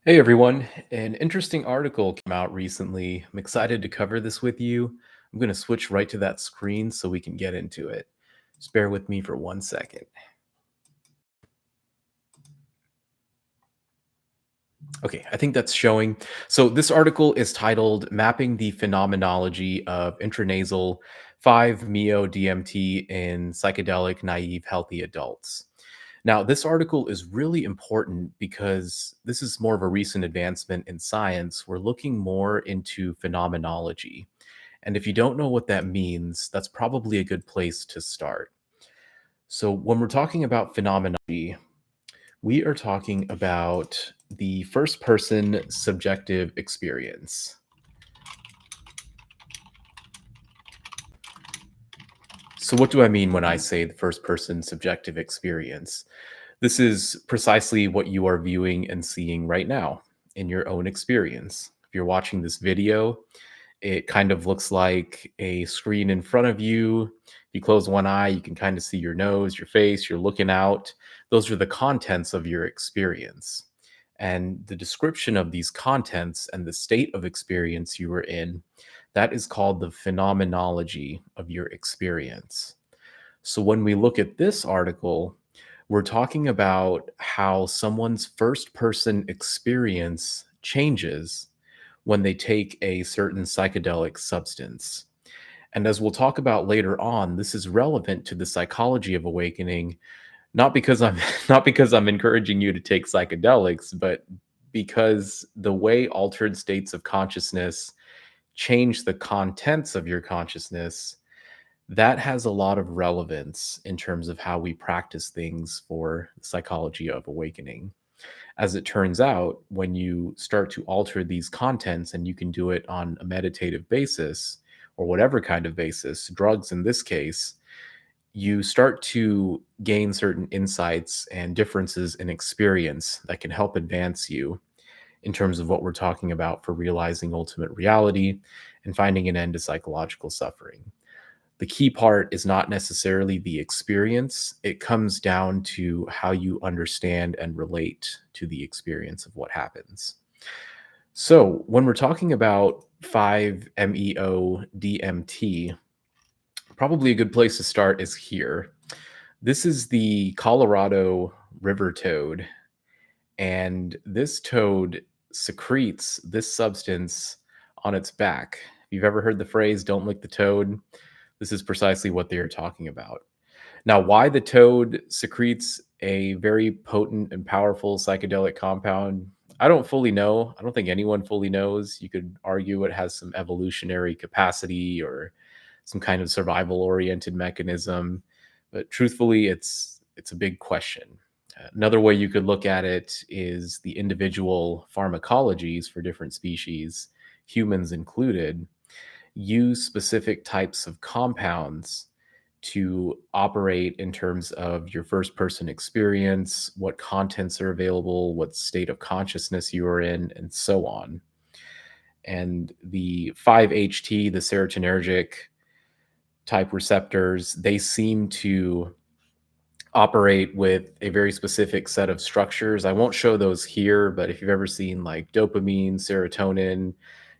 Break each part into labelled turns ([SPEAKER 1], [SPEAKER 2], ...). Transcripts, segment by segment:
[SPEAKER 1] Hey everyone, an interesting article came out recently. I'm excited to cover this with you. I'm going to switch right to that screen so we can get into it. Just bear with me for 1 second. Okay, I think that's showing. So, this article is titled Mapping the Phenomenology of Intranasal 5-MeO DMT in Psychedelic Naive Healthy Adults. Now, this article is really important because this is more of a recent advancement in science. We're looking more into phenomenology. And if you don't know what that means, that's probably a good place to start. So, when we're talking about phenomenology, we are talking about the first person subjective experience. So, what do I mean when I say the first person subjective experience? This is precisely what you are viewing and seeing right now in your own experience. If you're watching this video, it kind of looks like a screen in front of you. If you close one eye, you can kind of see your nose, your face, you're looking out. Those are the contents of your experience. And the description of these contents and the state of experience you were in, that is called the phenomenology of your experience. So when we look at this article, we're talking about how someone's first person experience changes when they take a certain psychedelic substance. And as we'll talk about later on, this is relevant to the psychology of awakening, not because I'm not because I'm encouraging you to take psychedelics, but because the way altered states of consciousness change the contents of your consciousness, that has a lot of relevance in terms of how we practice things for the psychology of awakening. As it turns out, when you start to alter these contents and you can do it on a meditative basis or whatever kind of basis, drugs in this case, you start to gain certain insights and differences in experience that can help advance you in terms of what we're talking about for realizing ultimate reality and finding an end to psychological suffering. The key part is not necessarily the experience. It comes down to how you understand and relate to the experience of what happens. So, when we're talking about 5-MeO DMT, probably a good place to start is here. This is the Colorado river toad, and this toad secretes this substance on its back. If you've ever heard the phrase, don't lick the toad, this is precisely what they are talking about. Now, why the toad secretes a very potent and powerful psychedelic compound, I don't fully know. I don't think anyone fully knows. You could argue it has some evolutionary capacity or some kind of survival oriented mechanism, but truthfully, it's a big question. Another way you could look at it is the individual pharmacologies for different species, humans included, use specific types of compounds to operate in terms of your first person experience, what contents are available, what state of consciousness you are in, and so on. And the 5-HT, the serotonergic type receptors, they seem to operate with a very specific set of structures. I won't show those here, but if you've ever seen like dopamine, serotonin,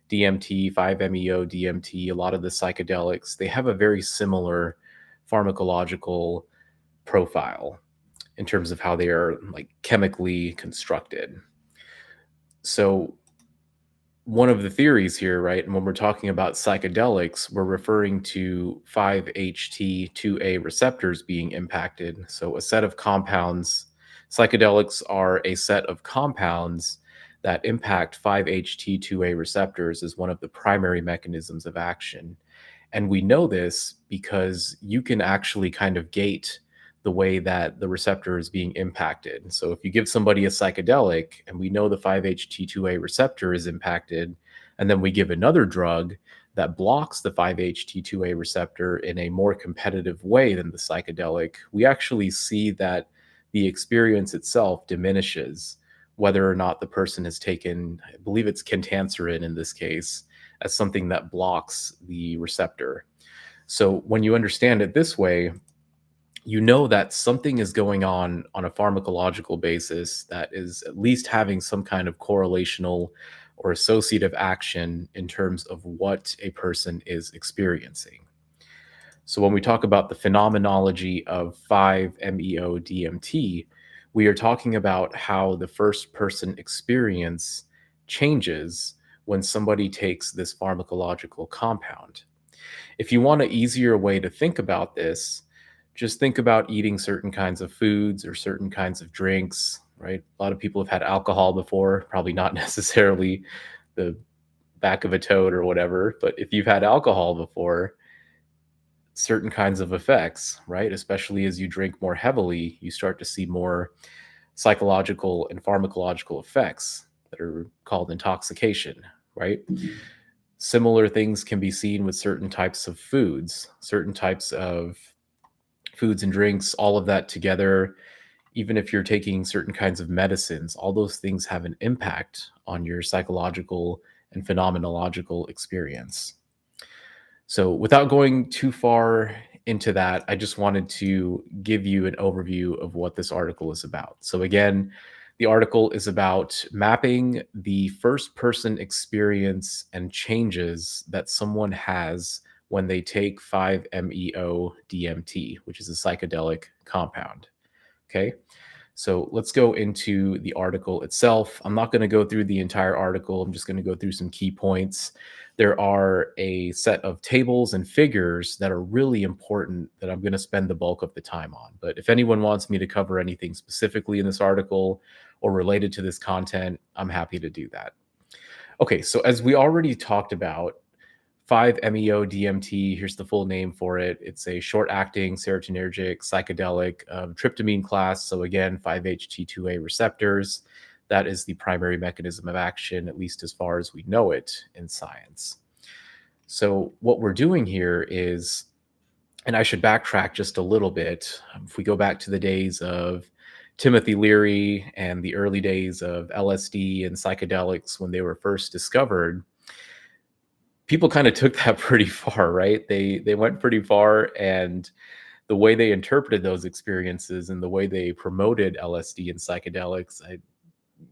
[SPEAKER 1] DMT, 5-MeO DMT, a lot of the psychedelics, they have a very similar pharmacological profile in terms of how they are like chemically constructed. So one of the theories here, right? And when we're talking about psychedelics, we're referring to 5-HT2A receptors being impacted. So, a set of compounds, psychedelics are a set of compounds that impact 5-HT2A receptors as one of the primary mechanisms of action. And we know this because you can actually kind of gate the way that the receptor is being impacted. So if you give somebody a psychedelic and we know the 5-HT2A receptor is impacted, and then we give another drug that blocks the 5-HT2A receptor in a more competitive way than the psychedelic, we actually see that the experience itself diminishes whether or not the person has taken, I believe it's kentanserin in this case, as something that blocks the receptor. So when you understand it this way, you know that something is going on a pharmacological basis that is at least having some kind of correlational or associative action in terms of what a person is experiencing. So when we talk about the phenomenology of 5-MeO DMT, we are talking about how the first person experience changes when somebody takes this pharmacological compound. If you want an easier way to think about this, just think about eating certain kinds of foods or certain kinds of drinks, right? A lot of people have had alcohol before, probably not necessarily the back of a toad or whatever, but if you've had alcohol before, certain kinds of effects, right? Especially as you drink more heavily, you start to see more psychological and pharmacological effects that are called intoxication, right? Similar things can be seen with certain types of foods, certain types of foods and drinks, all of that together. Even if you're taking certain kinds of medicines, all those things have an impact on your psychological and phenomenological experience. So, without going too far into that, I just wanted to give you an overview of what this article is about. So, again, the article is about mapping the first person experience and changes that someone has when they take 5-MeO DMT, which is a psychedelic compound. Okay. So let's go into the article itself. I'm not going to go through the entire article. I'm just going to go through some key points. There are a set of tables and figures that are really important that I'm going to spend the bulk of the time on. But if anyone wants me to cover anything specifically in this article or related to this content, I'm happy to do that. Okay, so as we already talked about, 5-MeO DMT, here's the full name for it. It's a short-acting serotonergic psychedelic tryptamine class. So again, 5-HT2A receptors. That is the primary mechanism of action, at least as far as we know it in science. So what we're doing here is, and I should backtrack just a little bit. If we go back to the days of Timothy Leary and the early days of LSD and psychedelics when they were first discovered, people kind of took that pretty far, right? They went pretty far, and the way they interpreted those experiences and the way they promoted LSD and psychedelics,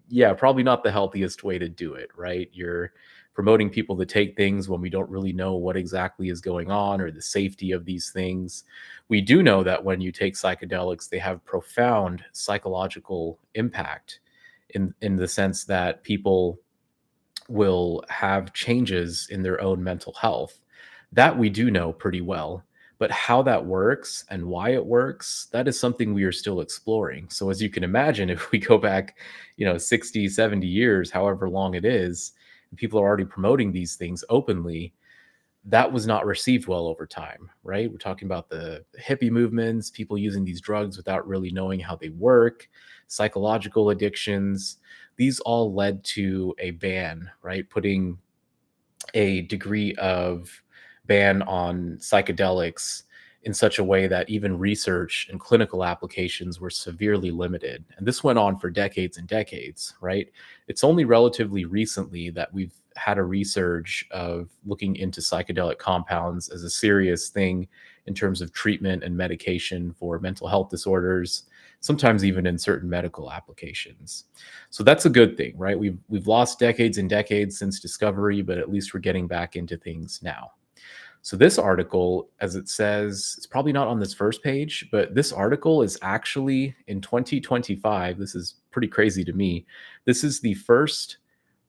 [SPEAKER 1] yeah, probably not the healthiest way to do it, right? You're promoting people to take things when we don't really know what exactly is going on or the safety of these things. We do know that when you take psychedelics, they have profound psychological impact in the sense that people will have changes in their own mental health. That we do know pretty well. But how that works and why it works, that is something we are still exploring. So as you can imagine, if we go back, 60, 70 years, however long it is, and people are already promoting these things openly, that was not received well over time, right? We're talking about the hippie movements, people using these drugs without really knowing how they work, psychological addictions. These all led to a ban, right? Putting a degree of ban on psychedelics in such a way that even research and clinical applications were severely limited. And this went on for decades and decades, right? It's only relatively recently that we've had a resurge of looking into psychedelic compounds as a serious thing in terms of treatment and medication for mental health disorders, sometimes even in certain medical applications. So that's a good thing, right? We've lost decades and decades since discovery, but at least we're getting back into things now. So this article, as it says, it's probably not on this first page, but this article is actually in 2025. This is pretty crazy to me. This is the first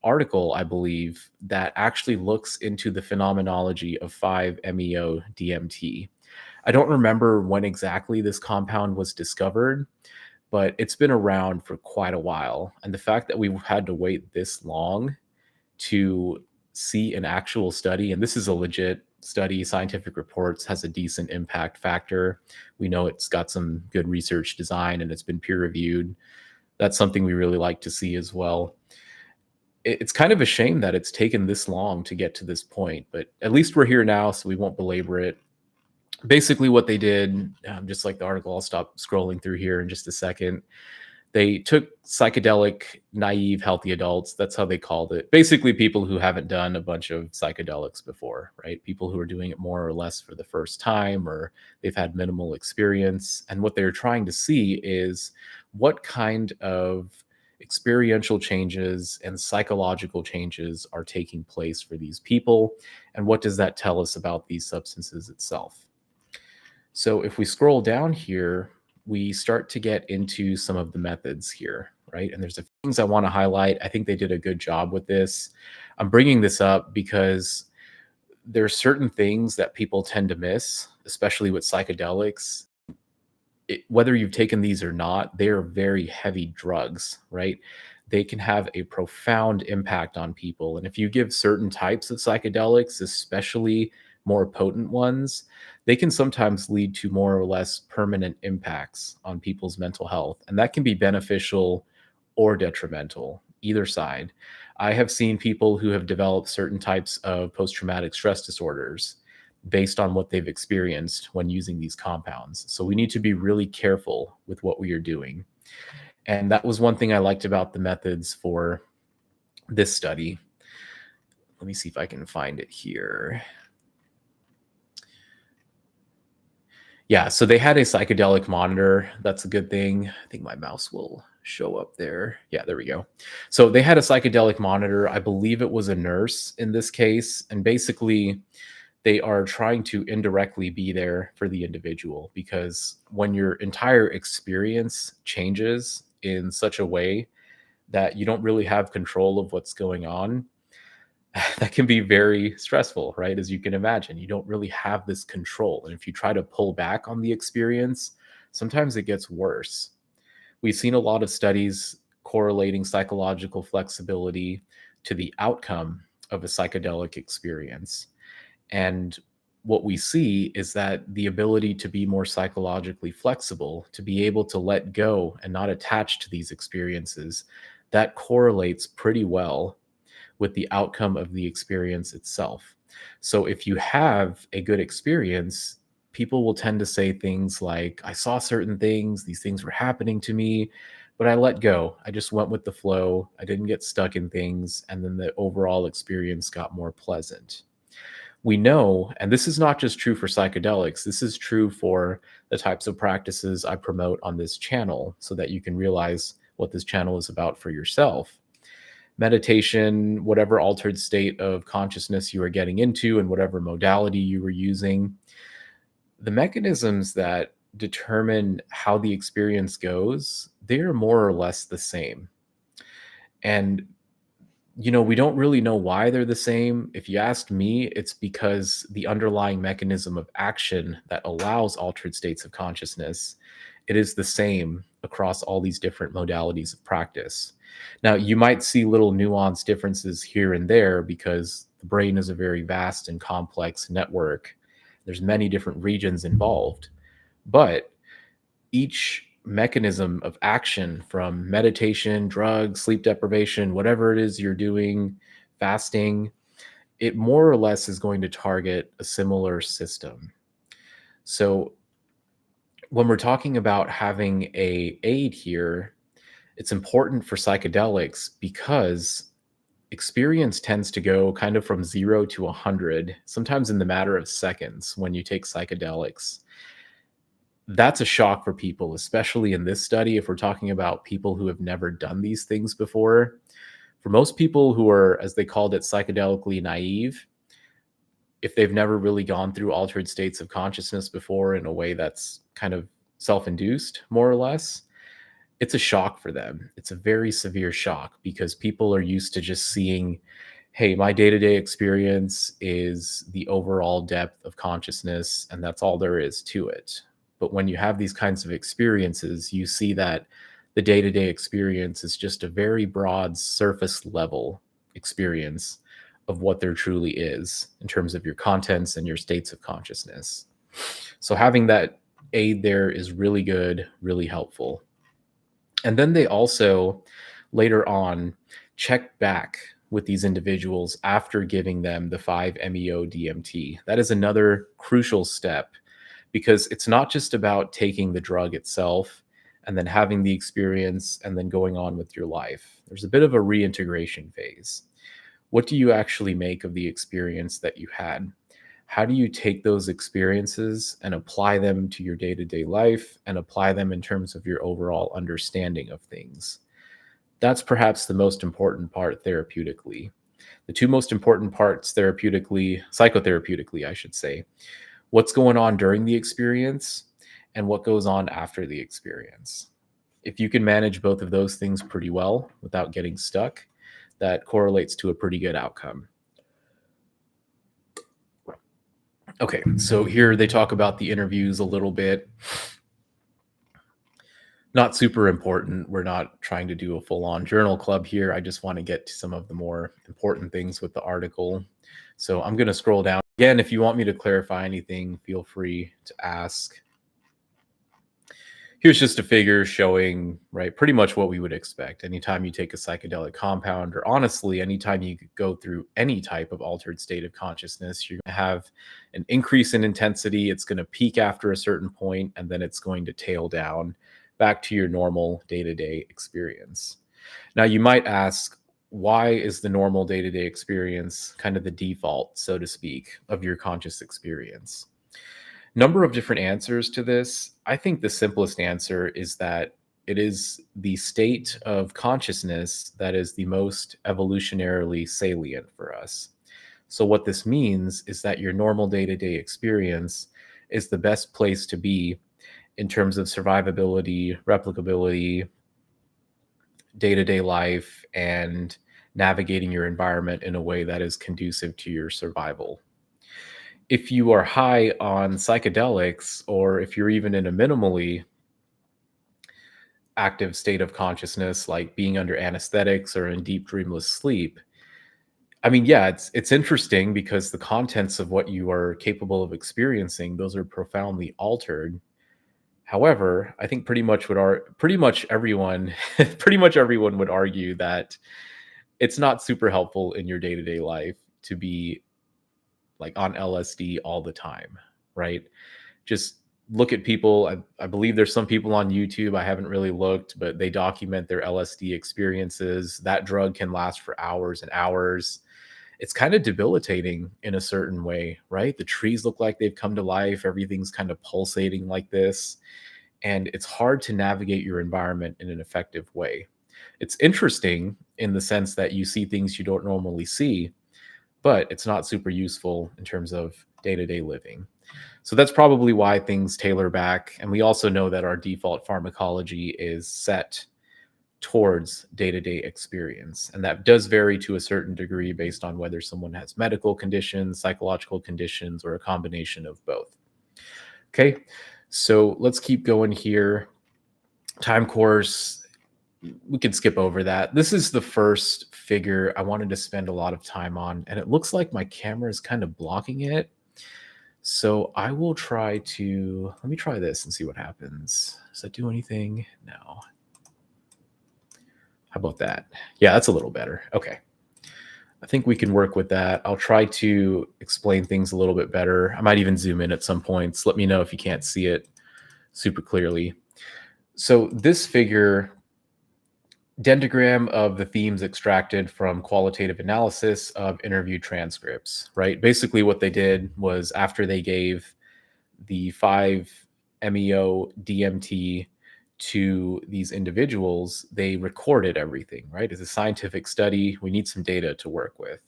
[SPEAKER 1] article, I believe, that actually looks into the phenomenology of 5-MeO DMT. I don't remember when exactly this compound was discovered, but it's been around for quite a while. And the fact that we've had to wait this long to see an actual study, and this is a legit study, scientific reports, has a decent impact factor. We know it's got some good research design and it's been peer reviewed. That's something we really like to see as well. It's kind of a shame that it's taken this long to get to this point, but at least we're here now, so we won't belabor it. Basically, what they did, just like the article, I'll stop scrolling through here in just a second. They took psychedelic naive healthy adults, that's how they called it. Basically people who haven't done a bunch of psychedelics before, right? People who are doing it more or less for the first time, or they've had minimal experience. And what they're trying to see is what kind of experiential changes and psychological changes are taking place for these people, and what does that tell us about these substances itself. So if we scroll down here, we start to get into some of the methods here, right? And there's a few things I want to highlight. I think they did a good job with this. I'm bringing this up because there's certain things that people tend to miss, especially with psychedelics. Whether you've taken these or not, they are very heavy drugs, right? They can have a profound impact on people. And if you give certain types of psychedelics, especially more potent ones, they can sometimes lead to more or less permanent impacts on people's mental health. And that can be beneficial or detrimental, either side. I have seen people who have developed certain types of post traumatic stress disorders based on what they've experienced when using these compounds. So we need to be really careful with what we are doing. And that was one thing I liked about the methods for this study. Let me see if I can find it here. Yeah, so they had a psychedelic monitor. That's a good thing. I think my mouse will show up there. Yeah, there we go. So they had a psychedelic monitor. I believe it was a nurse in this case. And basically, they are trying to indirectly be there for the individual, because when your entire experience changes in such a way that you don't really have control of what's going on, that can be very stressful, right? As you can imagine, you don't really have this control. And if you try to pull back on the experience, sometimes it gets worse. We've seen a lot of studies correlating psychological flexibility to the outcome of a psychedelic experience. And what we see is that the ability to be more psychologically flexible, to be able to let go and not attach to these experiences, that correlates pretty well with the outcome of the experience itself. So if you have a good experience, people will tend to say things like, I saw certain things, these things were happening to me, but I let go. I just went with the flow. I didn't get stuck in things. And then the overall experience got more pleasant. We know, and this is not just true for psychedelics, this is true for the types of practices I promote on this channel, so that you can realize what this channel is about for yourself. Meditation, whatever altered state of consciousness you are getting into, and whatever modality you were using, the mechanisms that determine how the experience goes, they are more or less the same. And we don't really know why they're the same. If you asked me, it's because the underlying mechanism of action that allows altered states of consciousness, it is the same across all these different modalities of practice. Now, you might see little nuanced differences here and there, because the brain is a very vast and complex network. There's many different regions involved, but each mechanism of action, from meditation, drugs, sleep deprivation, whatever it is you're doing, fasting, it more or less is going to target a similar system. So when we're talking about having a aid here, it's important for psychedelics because experience tends to go kind of from 0 to 100, sometimes in the matter of seconds when you take psychedelics. That's a shock for people, especially in this study. If we're talking about people who have never done these things before, for most people who are, as they called it, psychedelically naive, if they've never really gone through altered states of consciousness before in a way that's kind of self-induced, more or less, it's a shock for them. It's a very severe shock, because people are used to just seeing, hey, my day-to-day experience is the overall depth of consciousness, and that's all there is to it. But when you have these kinds of experiences, you see that the day-to-day experience is just a very broad surface level experience of what there truly is in terms of your contents and your states of consciousness. So having that aid there is really good, really helpful. And then they also later on check back with these individuals after giving them the 5-MeO DMT. That is another crucial step, because it's not just about taking the drug itself and then having the experience, and then going on with your life. There's a bit of a reintegration phase. What do you actually make of the experience that you had? How do you take those experiences and apply them to your day to day life and apply them in terms of your overall understanding of things? That's perhaps the most important part therapeutically. The two most important parts therapeutically, psychotherapeutically, I should say, what's going on during the experience and what goes on after the experience. If you can manage both of those things pretty well without getting stuck, that correlates to a pretty good outcome. Okay, so here they talk about the interviews a little bit. Not super important. We're not trying to do a full-on journal club here. I just want to get to some of the more important things with the article. So I'm going to scroll down. Again, if you want me to clarify anything, feel free to ask. Here's just a figure showing, right, pretty much what we would expect. Anytime you take a psychedelic compound, or honestly, anytime you go through any type of altered state of consciousness, you're going to have an increase in intensity. It's going to peak after a certain point, and then it's going to tail down back to your normal day-to-day experience. Now, you might ask, why is the normal day-to-day experience kind of the default, so to speak, of your conscious experience? Number of different answers to this. I think the simplest answer is that it is the state of consciousness that is the most evolutionarily salient for us. So, what this means is that your normal day to day experience is the best place to be in terms of survivability, replicability, day to day life, and navigating your environment in a way that is conducive to your survival. If you are high on psychedelics, or if you're even in a minimally active state of consciousness, like being under anesthetics or in deep dreamless sleep, I mean, yeah, it's interesting because the contents of what you are capable of experiencing, those are profoundly altered. However, I think pretty much everyone pretty much everyone would argue that it's not super helpful in your day-to-day life to be like on LSD all the time, right? Just look at people. I believe there's some people on YouTube. I haven't really looked, but they document their LSD experiences. That drug can last for hours and hours. It's kind of debilitating in a certain way, right? The trees look like they've come to life. Everything's kind of pulsating like this. And it's hard to navigate your environment in an effective way. It's interesting in the sense that you see things you don't normally see, but it's not super useful in terms of day-to-day living. So that's probably why things tailor back. And we also know that our default pharmacology is set towards day-to-day experience. And that does vary to a certain degree based on whether someone has medical conditions, psychological conditions, or a combination of both. Okay, so let's keep going here. Time course, we can skip over that. This is the first figure I wanted to spend a lot of time on, and it looks like my camera is kind of blocking it. So I will try to, let me try this and see what happens. Does that do anything? No. How about that? Yeah, that's a little better. Okay. I think we can work with that. I'll try to explain things a little bit better. I might even zoom in at some points. Let me know if you can't see it super clearly. So this figure, Dendogram of the themes extracted from qualitative analysis of interview transcripts, right? Basically what they did was after they gave the 5-MeO DMT to these individuals, they recorded everything, right? It's a scientific study. We need some data to work with.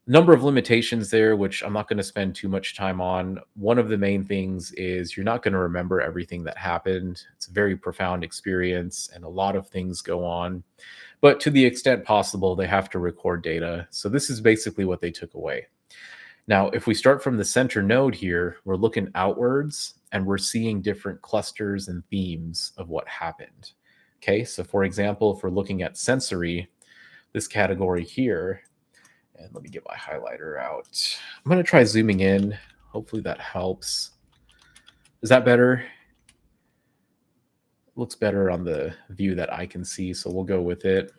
[SPEAKER 1] Number of limitations there, which I'm not going to spend too much time on. One of the main things is you're not going to remember everything that happened. It's a very profound experience and a lot of things go on. But to the extent possible, they have to record data. So this is basically what they took away. Now, if we start from the center node here, we're looking outwards and we're seeing different clusters and themes of what happened. Okay, so for example, if we're looking at sensory, this category here, and let me get my highlighter out. I'm going to try zooming in. Hopefully that helps. Is that better? Looks better on the view that I can see, so we'll go with it.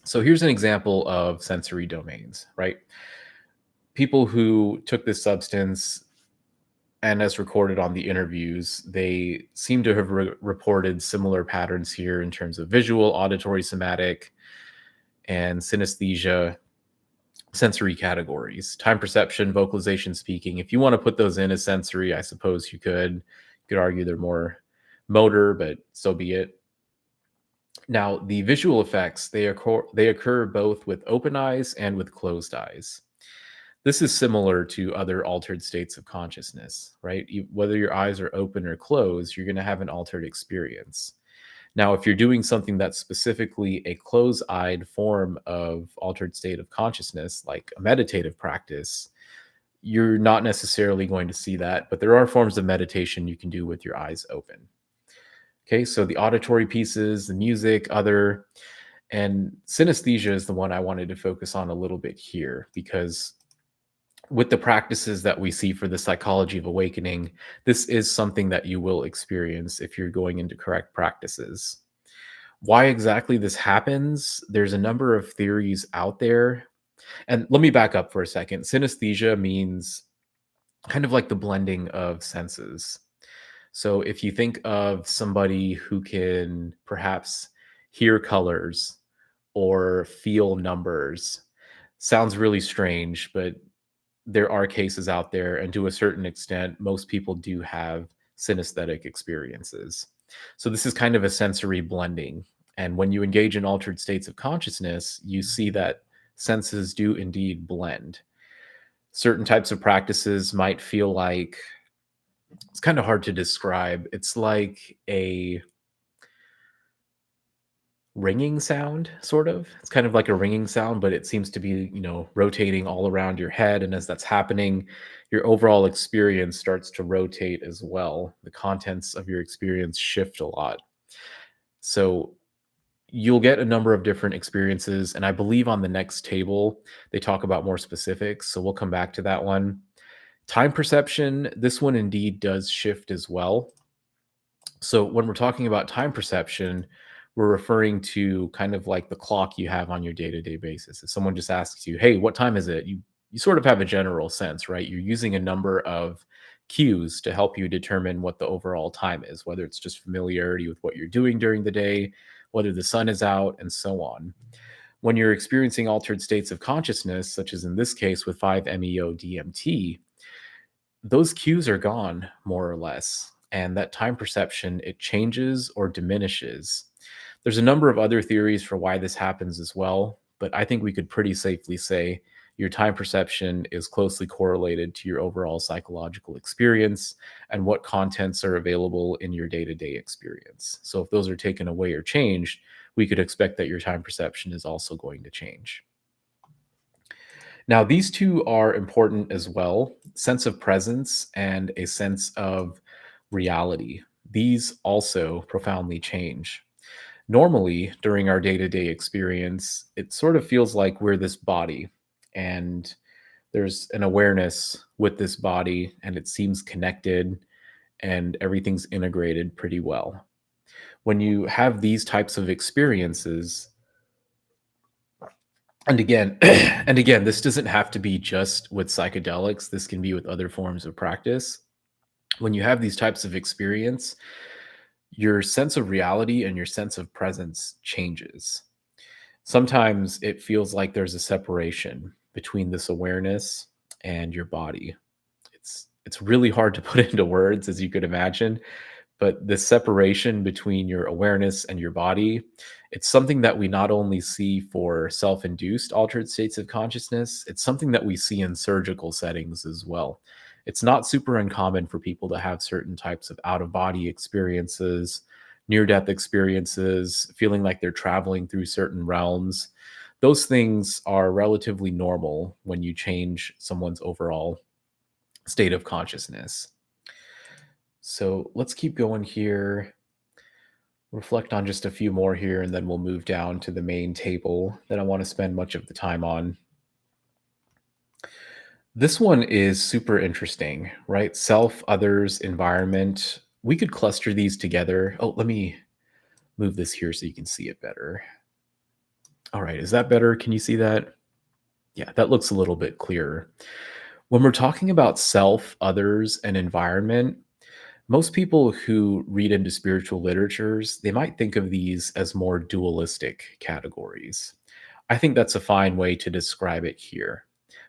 [SPEAKER 1] So here's an example of sensory domains, right? People who took this substance and as recorded on the interviews, they seem to have reported similar patterns here in terms of visual, auditory, somatic, and synesthesia sensory categories. Time perception, vocalization, speaking. If you want to put those in as sensory, I suppose you could. You could argue they're more motor, but so be it. Now, the visual effects, they occur both with open eyes and with closed eyes. This is similar to other altered states of consciousness, right? Whether your eyes are open or closed, you're going to have an altered experience. Now, if you're doing something that's specifically a close-eyed form of altered state of consciousness, like a meditative practice, you're not necessarily going to see that, but there are forms of meditation you can do with your eyes open. Okay, so the auditory pieces, the music, other, and synesthesia is the one I wanted to focus on a little bit here because with the practices that we see for the psychology of awakening, this is something that you will experience if you're going into correct practices. Why exactly this happens, there's a number of theories out there. And let me back up for a second. Synesthesia means kind of like the blending of senses. So if you think of somebody who can perhaps hear colors or feel numbers, sounds really strange, but there are cases out there, and to a certain extent, most people do have synesthetic experiences. So this is kind of a sensory blending. And when you engage in altered states of consciousness, you see that senses do indeed blend. Certain types of practices might feel like it's kind of hard to describe. It's like a ringing sound, sort of. It's kind of like a ringing sound, but it seems to be, rotating all around your head. And as that's happening, your overall experience starts to rotate as well. The contents of your experience shift a lot. So you'll get a number of different experiences. And I believe on the next table, they talk about more specifics. So we'll come back to that one. Time perception, this one indeed does shift as well. So when we're talking about time perception, we're referring to kind of like the clock you have on your day-to-day basis. If someone just asks you, "Hey, what time is it?" You sort of have a general sense, right? You're using a number of cues to help you determine what the overall time is, whether it's just familiarity with what you're doing during the day, whether the sun is out, and so on. When you're experiencing altered states of consciousness, such as in this case with 5-MeO DMT, those cues are gone more or less, and that time perception, it changes or diminishes. There's a number of other theories for why this happens as well, but I think we could pretty safely say your time perception is closely correlated to your overall psychological experience and what contents are available in your day-to-day experience. So if those are taken away or changed, we could expect that your time perception is also going to change. Now, these two are important as well, sense of presence and a sense of reality. These also profoundly change. Normally, during our day-to-day experience, it sort of feels like we're this body, and there's an awareness with this body, and it seems connected, and everything's integrated pretty well. When you have these types of experiences, and again, and again, this doesn't have to be just with psychedelics. This can be with other forms of practice. When you have these types of experience, your sense of reality and your sense of presence changes. Sometimes it feels like there's a separation between this awareness and your body. It's really hard to put into words, as you could imagine, but the separation between your awareness and your body, it's something that we not only see for self-induced altered states of consciousness, it's something that we see in surgical settings as well. It's not super uncommon for people to have certain types of out-of-body experiences, near-death experiences, feeling like they're traveling through certain realms. Those things are relatively normal when you change someone's overall state of consciousness. So let's keep going here. Reflect on just a few more here, and then we'll move down to the main table that I want to spend much of the time on. This one is super interesting, right? Self, others, environment. We could cluster these together. Oh, let me move this here so you can see it better. All right, is that better? Can you see that? Yeah, that looks a little bit clearer. When we're talking about self, others, and environment, most people who read into spiritual literatures, they might think of these as more dualistic categories. I think that's a fine way to describe it here.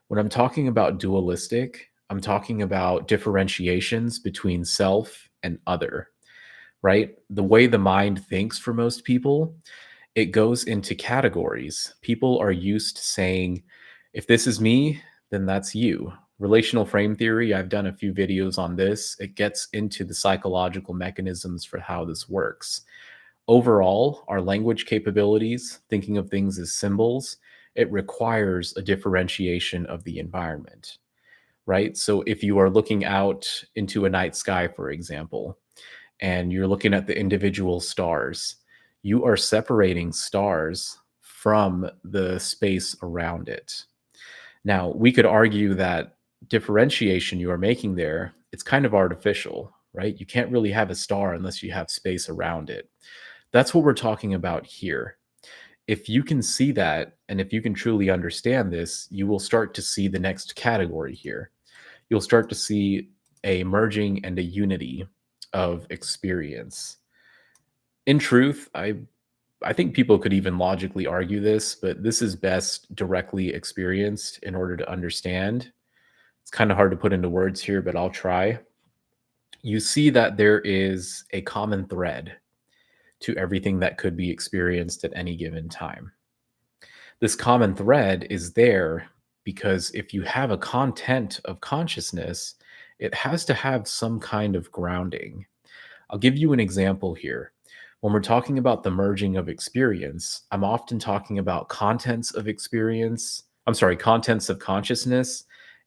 [SPEAKER 1] When I'm talking about dualistic, I'm talking about differentiations between self and other, right? The way the mind thinks for most people, it goes into categories. People are used to saying, if this is me, then that's you. Relational frame theory, I've done a few videos on this. It gets into the psychological mechanisms for how this works. Overall, our language capabilities, thinking of things as symbols, it requires a differentiation of the environment, right? So if you are looking out into a night sky, for example, and you're looking at the individual stars, you are separating stars from the space around it. Now, we could argue that differentiation you are making there, it's kind of artificial, right? You can't really have a star unless you have space around it. That's what we're talking about here. If you can see that, and if you can truly understand this, you will start to see the next category here. You'll start to see a merging and a unity of experience. In truth, I think people could even logically argue this, but this is best directly experienced in order to understand. It's kind of hard to put into words here, but I'll try. You see that there is a common thread to everything that could be experienced at any given time. This common thread is there because if you have a content of consciousness, it has to have some kind of grounding. I'll give you an example here. When we're talking about the merging of experience, I'm often talking about contents of experience. I'm sorry, contents of consciousness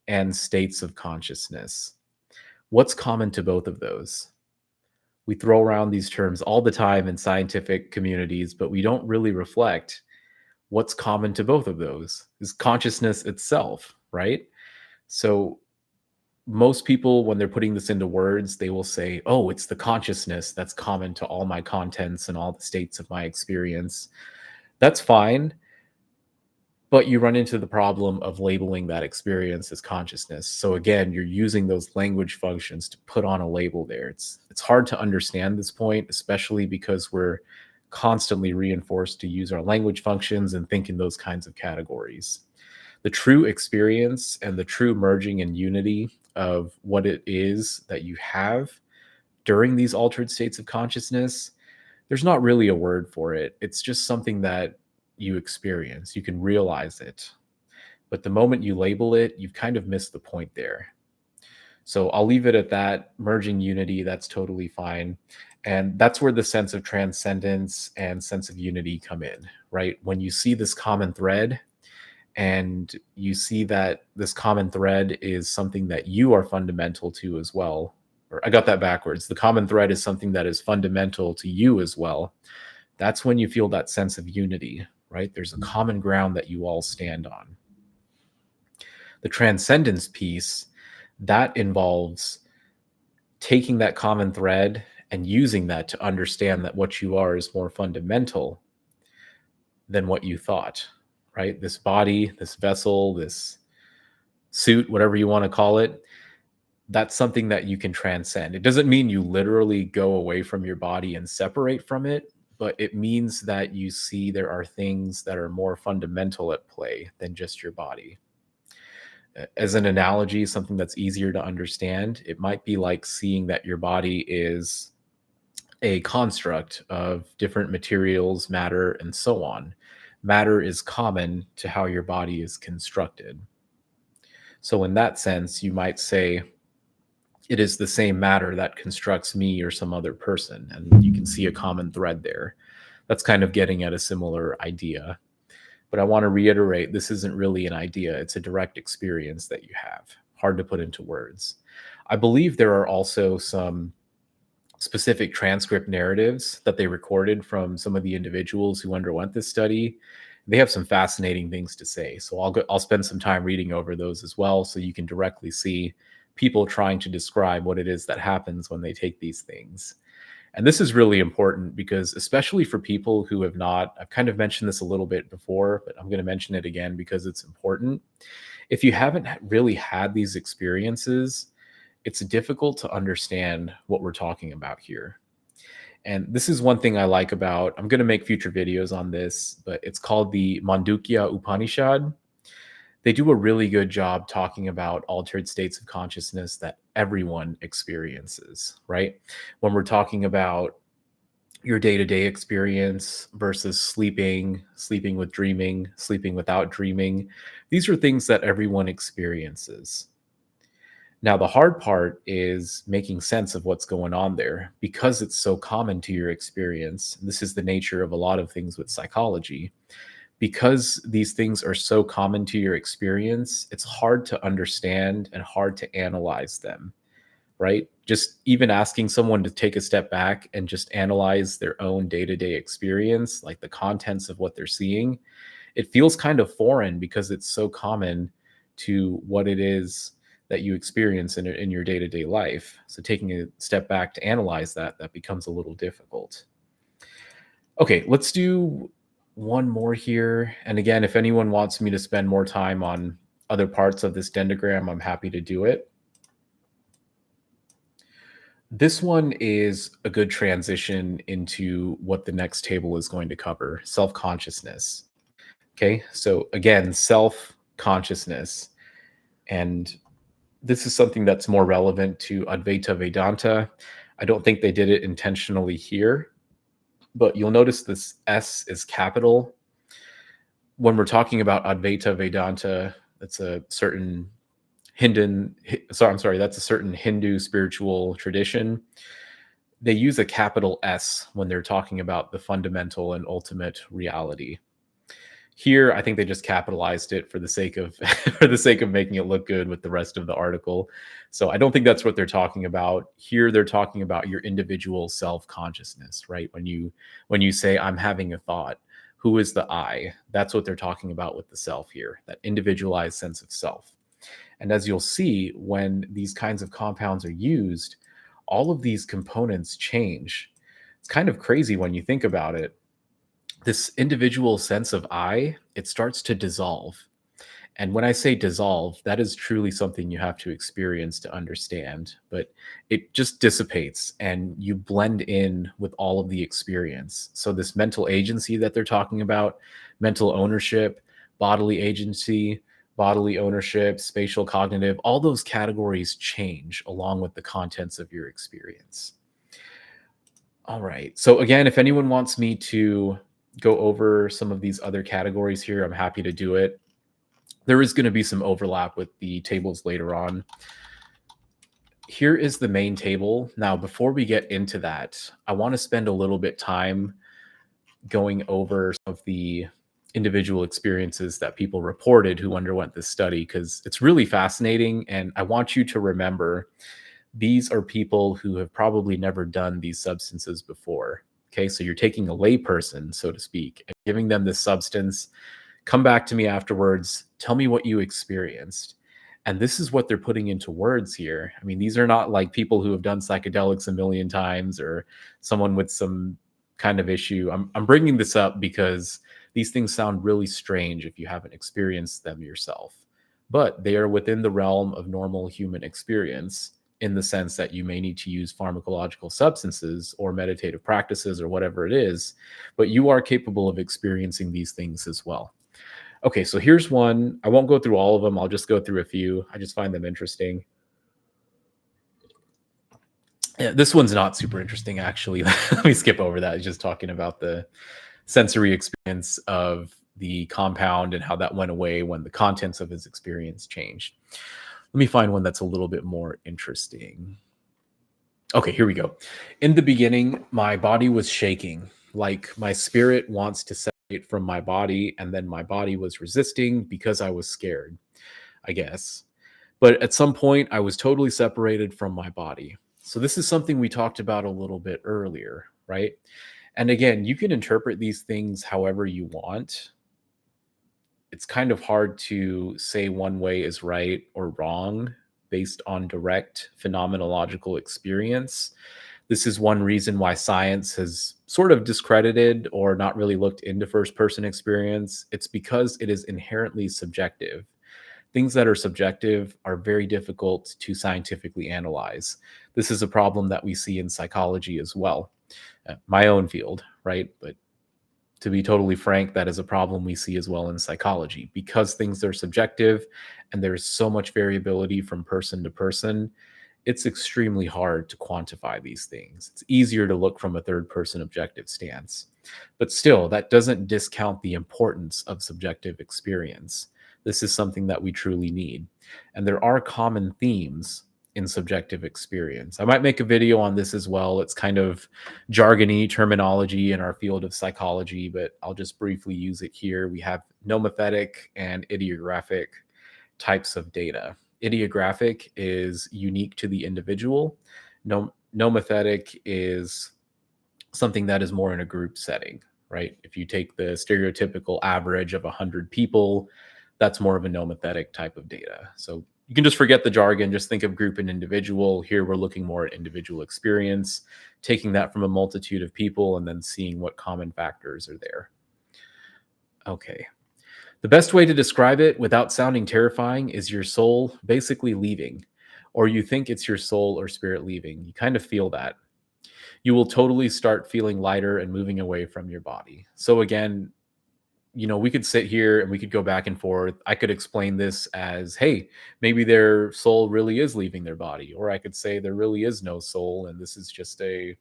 [SPEAKER 1] and states of consciousness. What's common to both of those? We throw around these terms all the time in scientific communities, but we don't really reflect what's common to both of those is consciousness itself, right? So most people, when they're putting this into words, they will say, oh, it's the consciousness that's common to all my contents and all the states of my experience. That's fine. But you run into the problem of labeling that experience as consciousness. So again, you're using those language functions to put on a label there. It's hard to understand this point, especially because we're constantly reinforced to use our language functions and think in those kinds of categories. The true experience and the true merging and unity of what it is that you have during these altered states of consciousness, there's not really a word for it. It's just something that you experience. You can realize it. But the moment you label it, you've kind of missed the point there. So I'll leave it at that. Merging unity, that's totally fine. And that's where the sense of transcendence and sense of unity come in, right? When you see this common thread and you see that this common thread is something that you are fundamental to as well. Or I got that backwards. The common thread is something that is fundamental to you as well. That's when you feel that sense of unity, right? There's a common ground that you all stand on. The transcendence piece, that involves taking that common thread and using that to understand that what you are is more fundamental than what you thought, right? This body, this vessel, this suit, whatever you want to call it, that's something that you can transcend. It doesn't mean you literally go away from your body and separate from it, but it means that you see there are things that are more fundamental at play than just your body. As an analogy, something that's easier to understand, it might be like seeing that your body is a construct of different materials, matter, and so on. Matter is common to how your body is constructed. So, in that sense, you might say it is the same matter that constructs me or some other person, and you can see a common thread there. That's kind of getting at a similar idea. But I want to reiterate this isn't really an idea, it's a direct experience that you have. Hard to put into words. I believe there are also some specific transcript narratives that they recorded from some of the individuals who underwent this study. They have some fascinating things to say. So I'll spend some time reading over those as well so you can directly see people trying to describe what it is that happens when they take these things. And this is really important because, especially for people who have not, I've kind of mentioned this a little bit before, but I'm going to mention it again because it's important. If you haven't really had these experiences, it's difficult to understand what we're talking about here. And this is one thing I like about, I'm going to make future videos on this, but it's called the Mandukya Upanishad. They do a really good job talking about altered states of consciousness that everyone experiences, right? When we're talking about your day-to-day experience versus sleeping, sleeping with dreaming, sleeping without dreaming, these are things that everyone experiences. Now, the hard part is making sense of what's going on there because it's so common to your experience. This is the nature of a lot of things with psychology. Because these things are so common to your experience, it's hard to understand and hard to analyze them, right? Just even asking someone to take a step back and just analyze their own day to day experience, like the contents of what they're seeing, it feels kind of foreign because it's so common to what it is that you experience in your day to day life. So taking a step back to analyze that, that becomes a little difficult. Okay, let's do one more here. And again, if anyone wants me to spend more time on other parts of this dendogram, I'm happy to do it. This one is a good transition into what the next table is going to cover, self-consciousness. Okay, so again, self-consciousness. And this is something that's more relevant to Advaita Vedanta. I don't think they did it intentionally here, but you'll notice this S is capital. When we're talking about Advaita Vedanta, that's a certain that's a certain Hindu spiritual tradition. They use a capital S when they're talking about the fundamental and ultimate reality. Here, I think they just capitalized it for the sake of for the sake of making it look good with the rest of the article. So I don't think that's what they're talking about. Here they're talking about your individual self-consciousness, right? When you say I'm having a thought, who is the I? That's what they're talking about with the self here, that individualized sense of self. And as you'll see, when these kinds of compounds are used, all of these components change. It's kind of crazy when you think about it. This individual sense of I, it starts to dissolve. And when I say dissolve, that is truly something you have to experience to understand. But it just dissipates and you blend in with all of the experience. So, this mental agency that they're talking about, mental ownership, bodily agency, bodily ownership, spatial cognitive, all those categories change along with the contents of your experience. All right. So, again, if anyone wants me to go over some of these other categories here, I'm happy to do it. There is going to be some overlap with the tables later on. Here is the main table. Now, before we get into that, I want to spend a little bit time going over some of the individual experiences that people reported who underwent this study because it's really fascinating. And I want you to remember these are people who have probably never done these substances before. Okay, so you're taking a layperson, so to speak, and giving them this substance. Come back to me afterwards. Tell me what you experienced. And this is what they're putting into words here. I mean, these are not like people who have done psychedelics a million times or someone with some kind of issue. I'm bringing this up because these things sound really strange if you haven't experienced them yourself. But they are within the realm of normal human experience in the sense that you may need to use pharmacological substances or meditative practices or whatever it is, but you are capable of experiencing these things as well. Okay, so here's one. I won't go through all of them. I'll just go through a few. I just find them interesting. Yeah, this one's not super interesting, actually. Let me skip over that. It's just talking about the sensory experience of the compound and how that went away when the contents of his experience changed. Let me find one that's a little bit more interesting. Okay, here we go. In the beginning, my body was shaking, like my spirit wants to separate from my body, and then my body was resisting because I was scared, I guess. But at some point, I was totally separated from my body. So, this is something we talked about a little bit earlier, right? And again, you can interpret these things however you want. It's kind of hard to say one way is right or wrong based on direct phenomenological experience. This is one reason why science has sort of discredited or not really looked into first person experience. It's because it is inherently subjective. Things that are subjective are very difficult to scientifically analyze. This is a problem that we see in psychology as well. My own field, right? But to be totally frank, that is a problem we see as well in psychology because things are subjective and there's so much variability from person to person. It's extremely hard to quantify these things. It's easier to look from a third person objective stance. But still, that doesn't discount the importance of subjective experience. This is something that we truly need. And there are common themes in subjective experience. I might make a video on this as well. It's kind of jargony terminology in our field of psychology, but I'll just briefly use it here. We have nomothetic and idiographic types of data. Idiographic is unique to the individual. Nomothetic is something that is more in a group setting, right? If you take the stereotypical average of 100 people, that's more of a nomothetic type of data. So you can just forget the jargon, just think of group and individual. Here we're looking more at individual experience, taking that from a multitude of people and then seeing what common factors are there. Okay. The best way to describe it without sounding terrifying is your soul basically leaving, or you think it's your soul or spirit leaving. You kind of feel that. You will totally start feeling lighter and moving away from your body. So again, we could sit here and we could go back and forth. I could explain this as, hey, maybe their soul really is leaving their body. Or I could say there really is no soul and this is just a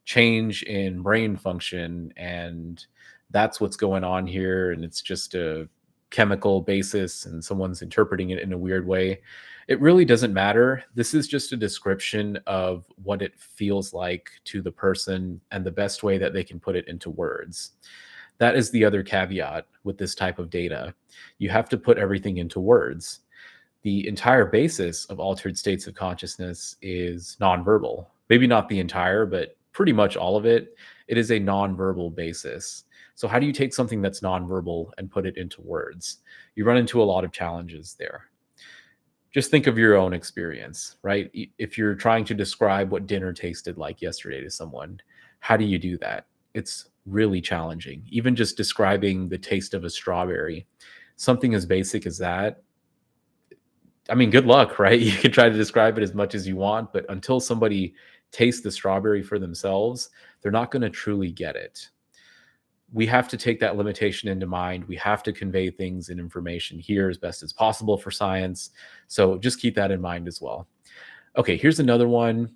[SPEAKER 1] change in brain function and that's what's going on here and it's just a chemical basis and someone's interpreting it in a weird way. It really doesn't matter. This is just a description of what it feels like to the person and the best way that they can put it into words. That is the other caveat with this type of data. You have to put everything into words. The entire basis of altered states of consciousness is nonverbal. Maybe not the entire, but pretty much all of it. It is a nonverbal basis. So how do you take something that's nonverbal and put it into words? You run into a lot of challenges there. Just think of your own experience, right? If you're trying to describe what dinner tasted like yesterday to someone, how do you do that? It's really challenging. Even just describing the taste of a strawberry, something as basic as that. I mean, good luck, right? You can try to describe it as much as you want, but until somebody tastes the strawberry for themselves, they're not going to truly get it. We have to take that limitation into mind. We have to convey things and information here as best as possible for science. So just keep that in mind as well. Okay, here's another one.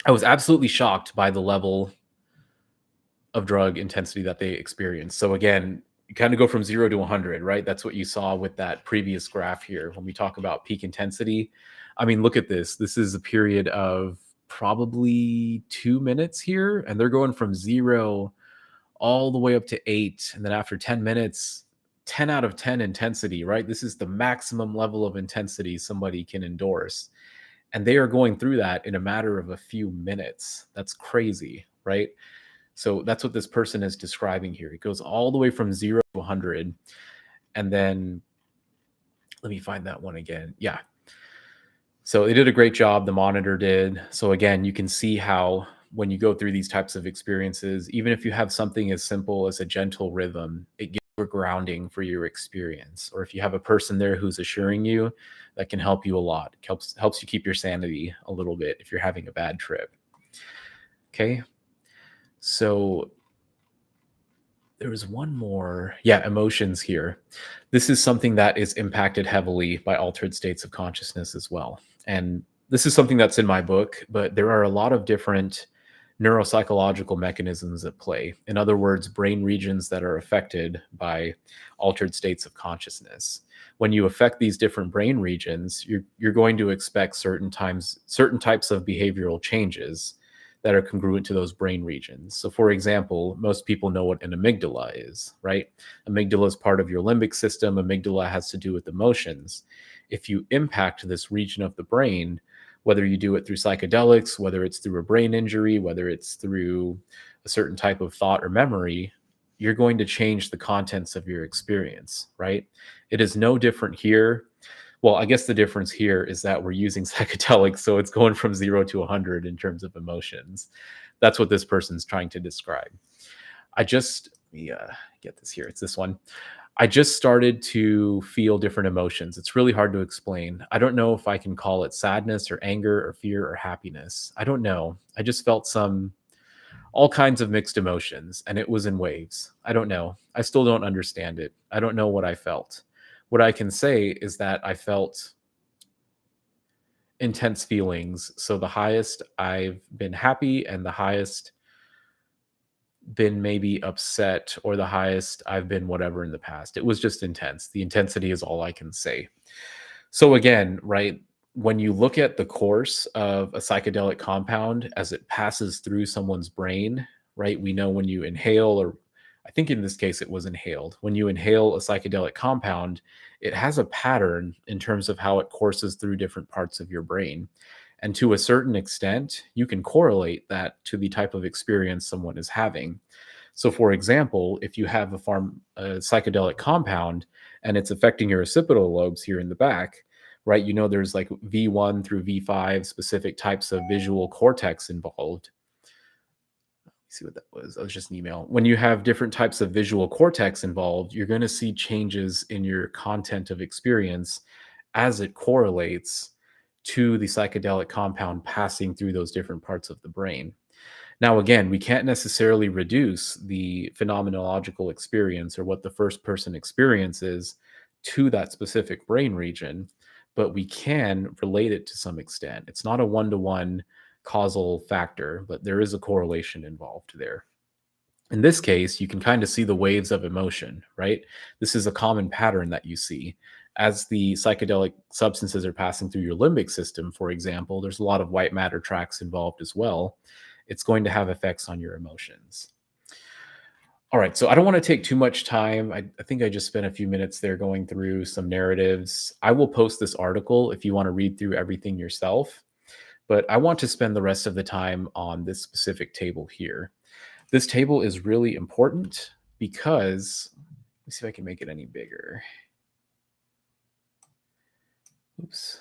[SPEAKER 1] I was absolutely shocked by the level of drug intensity that they experienced. So again, you kind of go from 0 to 100, right? That's what you saw with that previous graph here. When we talk about peak intensity, I mean, look at this. This is a period of probably 2 minutes here, and they're going from 0 all the way up to 8. And then after 10 minutes, 10 out of 10 intensity, right? This is the maximum level of intensity somebody can endorse. And they are going through that in a matter of a few minutes. That's crazy, right? So that's what this person is describing here. It goes all the way from 0 to 100. And then let me find that one again. Yeah. So they did a great job. The monitor did. So again, you can see how when you go through these types of experiences, even if you have something as simple as a gentle rhythm, it gives you a grounding for your experience. Or if you have a person there who's assuring you, that can help you a lot. It helps you keep your sanity a little bit if you're having a bad trip. Okay. So there was one more. Yeah, emotions here. This is something that is impacted heavily by altered states of consciousness as well. And this is something that's in my book, but there are a lot of different neuropsychological mechanisms at play. In other words, brain regions that are affected by altered states of consciousness. When you affect these different brain regions, you're going to expect certain types of behavioral changes that are congruent to those brain regions. So for example, most people know what an amygdala is, right? Amygdala is part of your limbic system. Amygdala has to do with emotions. If you impact this region of the brain, whether you do it through psychedelics, whether it's through a brain injury, whether it's through a certain type of thought or memory, you're going to change the contents of your experience, right? It is no different here. Well, I guess the difference here is that we're using psychedelics, so it's going from 0 to 100 in terms of emotions. That's what this person's trying to describe. Let me get this here. It's this one. I just started to feel different emotions. It's really hard to explain. I don't know if I can call it sadness or anger or fear or happiness. I don't know. I just felt all kinds of mixed emotions, and it was in waves. I don't know. I still don't understand it. I don't know what I felt. What I can say is that I felt intense feelings. So the highest I've been happy, and the highest been maybe upset, or the highest I've been whatever in the past. It was just intense. The intensity is all I can say. So again, right, when you look at the course of a psychedelic compound as it passes through someone's brain, right? We know when you inhale, or I think in this case it was inhaled. When you inhale a psychedelic compound, it has a pattern in terms of how it courses through different parts of your brain. And to a certain extent, you can correlate that to the type of experience someone is having. So, for example, if you have a psychedelic compound and it's affecting your occipital lobes here in the back, right? You know, there's like V1 through V5 specific types of visual cortex involved. See what that was. That was just an email. When you have different types of visual cortex involved, you're going to see changes in your content of experience as it correlates to the psychedelic compound passing through those different parts of the brain. Now, again, we can't necessarily reduce the phenomenological experience, or what the first person experiences, to that specific brain region, but we can relate it to some extent. It's not a one to one causal factor, but there is a correlation involved there. In this case, you can kind of see the waves of emotion, right? This is a common pattern that you see. As the psychedelic substances are passing through your limbic system, for example, there's a lot of white matter tracks involved as well. It's going to have effects on your emotions. All right, so I don't want to take too much time. I think I just spent a few minutes there going through some narratives. I will post this article if you want to read through everything yourself, but I want to spend the rest of the time on this specific table here. This table is really important because, let me see if I can make it any bigger. Oops.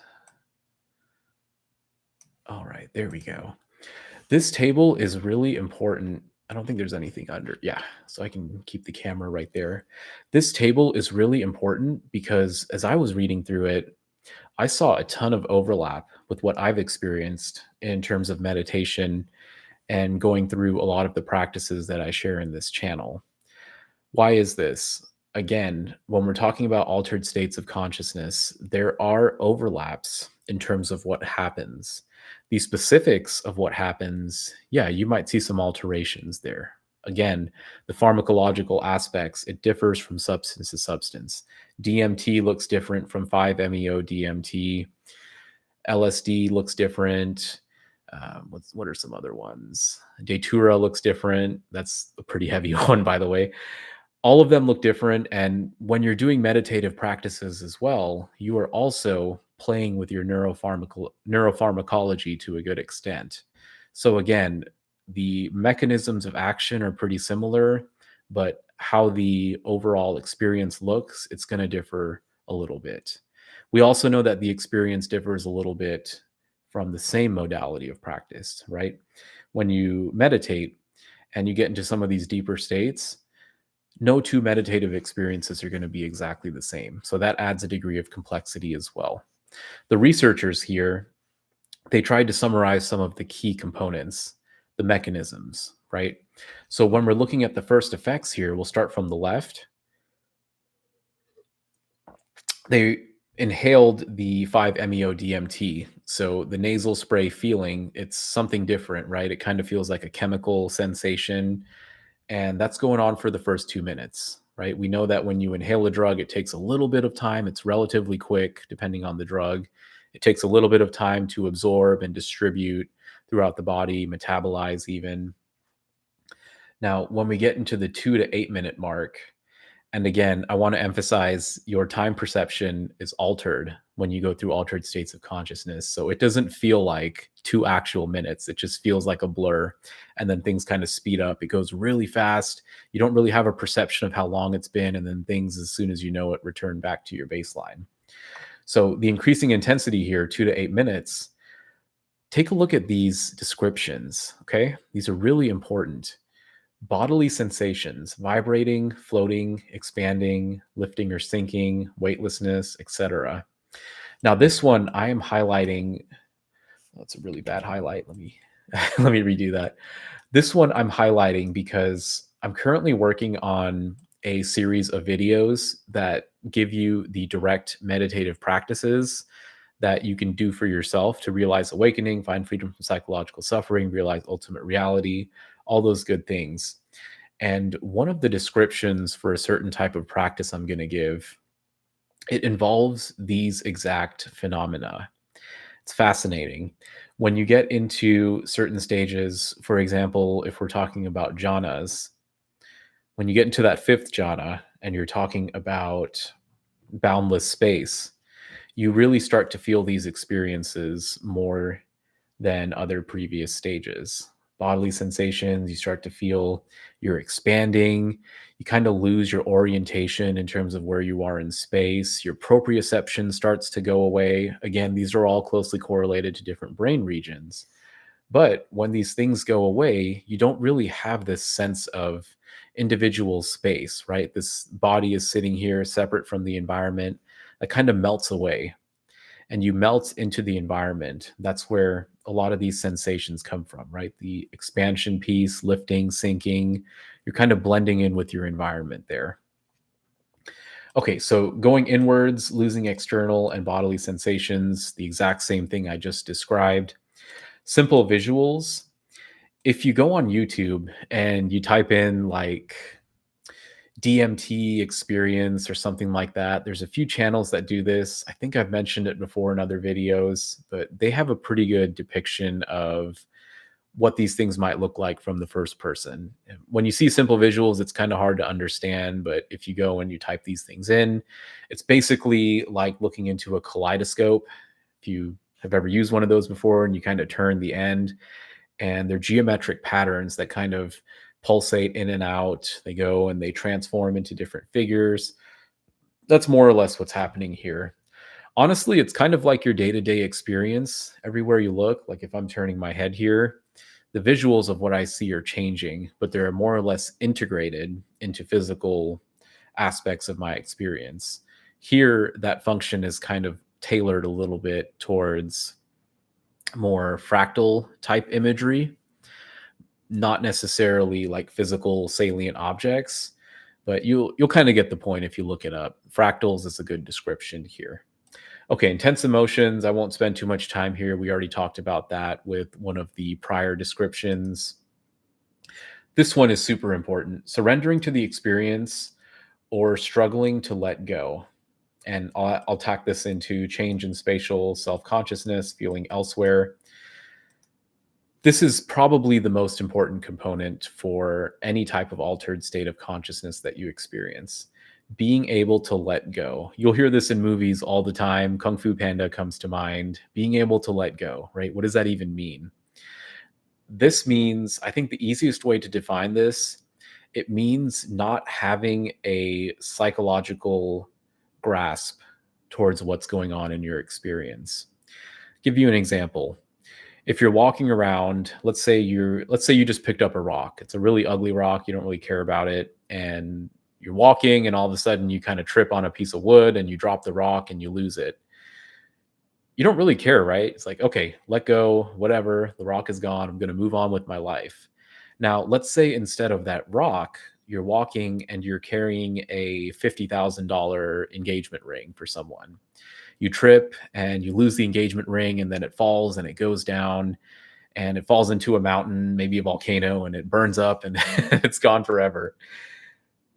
[SPEAKER 1] All right, there we go. This table is really important. I don't think there's anything under. Yeah, so I can keep the camera right there. This table is really important because as I was reading through it, I saw a ton of overlap with what I've experienced in terms of meditation and going through a lot of the practices that I share in this channel. Why is this? Again, when we're talking about altered states of consciousness, there are overlaps in terms of what happens. The specifics of what happens, yeah, you might see some alterations there. Again, the pharmacological aspects, it differs from substance to substance. DMT looks different from 5-MeO DMT. LSD looks different. What are some other ones? Datura looks different. That's a pretty heavy one, by the way. All of them look different, and when you're doing meditative practices as well, you are also playing with your neuropharmacology to a good extent. So again, the mechanisms of action are pretty similar, but how the overall experience looks, it's going to differ a little bit. We also know that the experience differs a little bit from the same modality of practice, right? When you meditate and you get into some of these deeper states, no two meditative experiences are going to be exactly the same. So that adds a degree of complexity as well. The researchers here, they tried to summarize some of the key components, the mechanisms, right? So when we're looking at the first effects here, we'll start from the left. They inhaled the 5-MeO DMT. So the nasal spray feeling, it's something different, right? It kind of feels like a chemical sensation, and that's going on for the first 2 minutes, right? We know that when you inhale a drug, it takes a little bit of time. It's relatively quick, depending on the drug. It takes a little bit of time to absorb and distribute throughout the body, metabolize even. Now, when we get into the 2 to 8 minute mark, and again, I want to emphasize your time perception is altered when you go through altered states of consciousness. So it doesn't feel like 2 actual minutes. It just feels like a blur. And then things kind of speed up. It goes really fast. You don't really have a perception of how long it's been. And then things, as soon as you know it, return back to your baseline. So the increasing intensity here, 2 to 8 minutes, take a look at these descriptions. Okay. These are really important. Bodily sensations, vibrating, floating, expanding, lifting or sinking, weightlessness, etc. Now, this one I am highlighting. That's a really bad highlight. Let me let me redo that. This one I'm highlighting because I'm currently working on a series of videos that give you the direct meditative practices that you can do for yourself to realize awakening, find freedom from psychological suffering, realize ultimate reality, all those good things. And one of the descriptions for a certain type of practice I'm going to give, it involves these exact phenomena. It's fascinating. When you get into certain stages, for example, if we're talking about jhanas, when you get into that fifth jhana and you're talking about boundless space, you really start to feel these experiences more than other previous stages. Bodily sensations, you start to feel you're expanding. You kind of lose your orientation in terms of where you are in space. Your proprioception starts to go away. Again, these are all closely correlated to different brain regions. But when these things go away, you don't really have this sense of individual space, right? This body is sitting here separate from the environment. That kind of melts away and you melt into the environment. That's where a lot of these sensations come from, right? The expansion piece, lifting, sinking, you're kind of blending in with your environment there. Okay, so going inwards, losing external and bodily sensations, the exact same thing I just described. Simple visuals. If you go on YouTube and you type in like DMT experience or something like that. There's a few channels that do this. I think I've mentioned it before in other videos, but they have a pretty good depiction of what these things might look like from the first person. And when you see simple visuals, it's kind of hard to understand, but if you go and you type these things in, it's basically like looking into a kaleidoscope. If you have ever used one of those before and you kind of turn the end, and they're geometric patterns that kind of pulsate in and out. They go and they transform into different figures. That's more or less what's happening here. Honestly, it's kind of like your day to day experience everywhere you look. Like if I'm turning my head here, the visuals of what I see are changing, but they're more or less integrated into physical aspects of my experience. Here, that function is kind of tailored a little bit towards more fractal type imagery, not necessarily like physical salient objects, but you'll kind of get the point if you look it up. Fractals is a good description here. Okay, intense emotions. I won't spend too much time here. We already talked about that with one of the prior descriptions. This one is super important. Surrendering to the experience or struggling to let go. And I'll tack this into change in spatial self-consciousness, feeling elsewhere. This is probably the most important component for any type of altered state of consciousness that you experience. Being able to let go. You'll hear this in movies all the time. Kung Fu Panda comes to mind. Being able to let go, right? What does that even mean? This means, I think the easiest way to define this, it means not having a psychological grasp towards what's going on in your experience. Give you an example. If you're walking around, let's say you just picked up a rock. It's a really ugly rock, you don't really care about it, and you're walking and all of a sudden you kind of trip on a piece of wood and you drop the rock and you lose it. You don't really care, right? It's like, okay, let go, whatever, the rock is gone, I'm going to move on with my life. Now, let's say instead of that rock, you're walking and you're carrying a $50,000 engagement ring for someone. You trip and you lose the engagement ring, and then it falls and it goes down and it falls into a mountain, maybe a volcano, and it burns up and it's gone forever.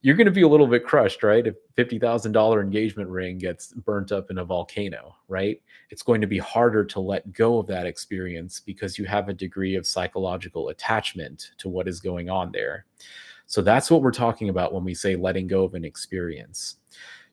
[SPEAKER 1] You're going to be a little bit crushed, right? If $50,000 engagement ring gets burnt up in a volcano, right? It's going to be harder to let go of that experience because you have a degree of psychological attachment to what is going on there. So that's what we're talking about when we say letting go of an experience.